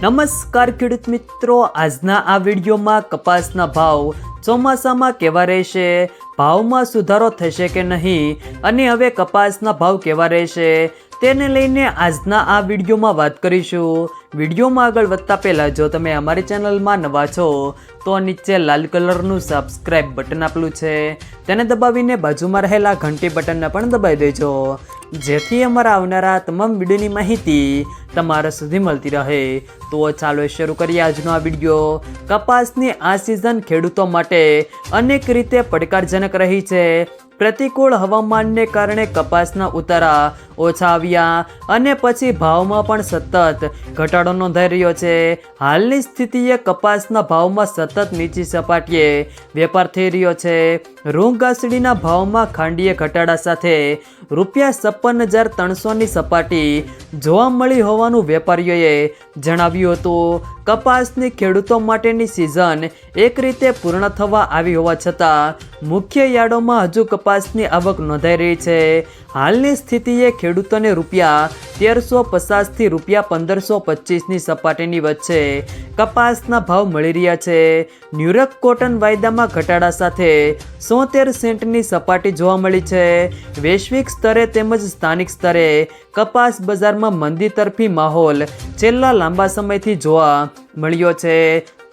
નમસ્કાર ખેડૂત મિત્રો, આજના આ વિડીયોમાં કપાસના ભાવ ચોમાસામાં કેવા રહેશે, ભાવમાં સુધારો થશે કે નહીં અને હવે કપાસના ભાવ કેવા રહેશે તેને લઈને આજના આ વિડીયોમાં વાત કરીશું। વિડીયોમાં આગળ વધતા પહેલાં જો તમે અમારી ચેનલમાં નવા છો તો નીચે લાલ કલરનું સબસ્ક્રાઇબ બટન આપેલું છે તેને દબાવીને બાજુમાં રહેલા ઘંટી બટનને પણ દબાવી દેજો, જેથી અમારા આવનારા તમામ વિડીયોની માહિતી તમારા સુધી મળતી રહે। તો ચાલો શરૂ કરીએ આજનો આ વિડીયો। કપાસની આ સિઝન ખેડૂતો માટે અનેક રીતે પડકારજનક રહી છે। પ્રતિકૂળ હવામાનને કારણે કપાસના ઉતારા ઓછા આવ્યા અને પછી ભાવમાં પણ સતત ઘટાડો નોંધાઈ રહ્યો છે। હાલની સ્થિતિએ કપાસના ભાવમાં સતત નીચી સપાટીએ વેપાર થઈ રહ્યો છે। રૂ ઘાસડીના ભાવમાં ખાંડીય ઘટાડા સાથે ₹56,300ની સપાટી જોવા મળી હોવાનું વેપારીઓએ જણાવ્યું હતું। કપાસની ખેડૂતો માટેની સિઝન એક રીતે પૂર્ણ થવા આવી હોવા છતાં મુખ્ય યાર્ડોમાં હજુ કપાસની આવક નોંધાઈ રહી છે। હાલની સ્થિતિએ ખેડૂતોને ₹1350થી ₹1525ની સપાટીની વચ્ચે કપાસના ભાવ મળી રહ્યા છે। ન્યુયોર્ક કોટન વાયદામાં ઘટાડા સાથે 70 સેન્ટની સપાટી જોવા મળી છે। વૈશ્વિક સ્તરે તેમજ સ્થાનિક સ્તરે કપાસ બજારમાં મંદી તરફી માહોલ છેલ્લા લાંબા સમયથી જોવા મળ્યો છે।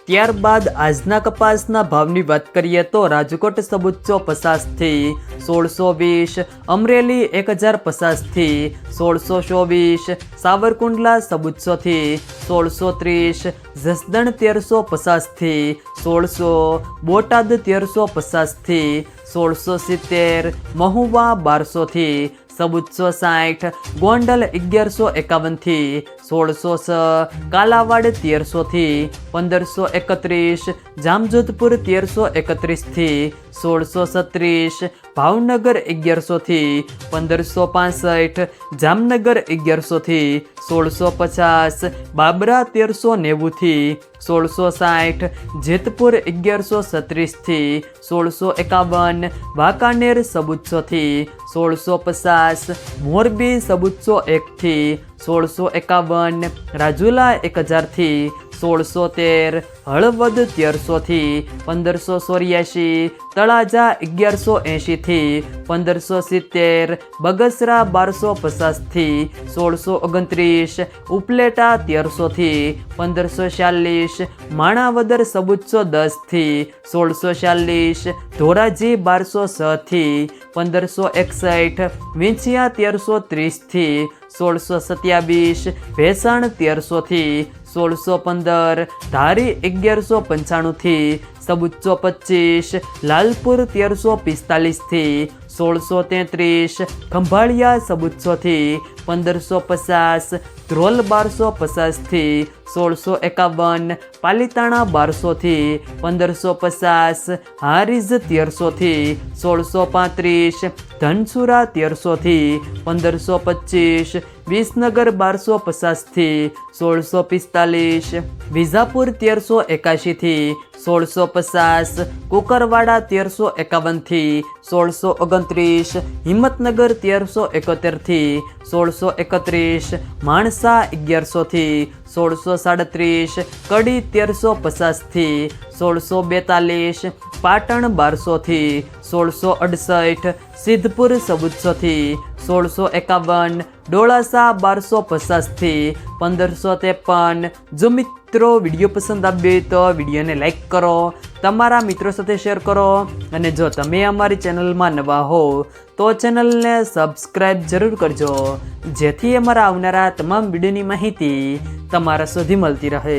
ત્યારબાદ આજના કપાસના ભાવની વાત કરીએ તો રાજકોટ સબુચ્ચો 50થી 1620, અમરેલી 1050થી 1624, સાવરકુંડલા સબુચ્ચોથી 1630, જસદણ 1350થી 1600, બોટાદ 1350થી 1670, મહુવા 1200થી સબુચ્ચો 60, ગોંડલ 1151થી 1606, કાલાવાડ 1300થી 1531, જામજોધપુર 1331થી 1636, ભાવનગર 1100થી 1565, જામનગર 1100થી 1650, બાબરા 1390થી 1660, જેતપુર 1136થી 1651, વાંકાનેર સબુચ્ચોથી 1650, મોરબી સબુચ્ચો 1થી 1651, રાજુલા 1000થી 1613, હળવદ 1300થી 1584, તળાજા 1180થી 1570, બગસરા 1250થી 1629, ઉપલેટા 1300થી 1540, માણાવદર સબુચ્ચો 10થી 1640, ધોરાજી 1206થી 1561, વિંછિયા 1330થી 1627, ભેસાણ 1300થી 1615, ધારી 1195થી સબુચ્ચો 25, લાલપુર 1345થી 1633, ખંભાળિયા સબુચ્ચોથી 1550, ધ્રોલ 1250થી 1651, પાલીતાણા 1200થી 1550, હારીજ 1300થી 1635, ધનસુરા 1300થી 1525, વિસનગર 1250થી 1645, વિજાપુર 1381થી 1650, કુકરવાડા 1351થી 1629, હિંમતનગર 1371થી 1631, માણસા 1100થી 1637, કડી 1350થી 1642, પાટણ 1200થી 1668, સિદ્ધપુર સબુચ્ચોથી 1651, ડોળાસા 1250થી 1553। જો મિત્રો વિડીયો પસંદ આવ્યો તો વિડીયોને લાઈક કરો, તમારા મિત્રો સાથે શેર કરો અને જો તમે અમારી ચેનલમાં નવા હો તો ચેનલને સબસ્ક્રાઈબ જરૂર કરજો, જેથી અમારા આવનારા તમામ વિડીયોની માહિતી તમારા સુધી મળતી રહે।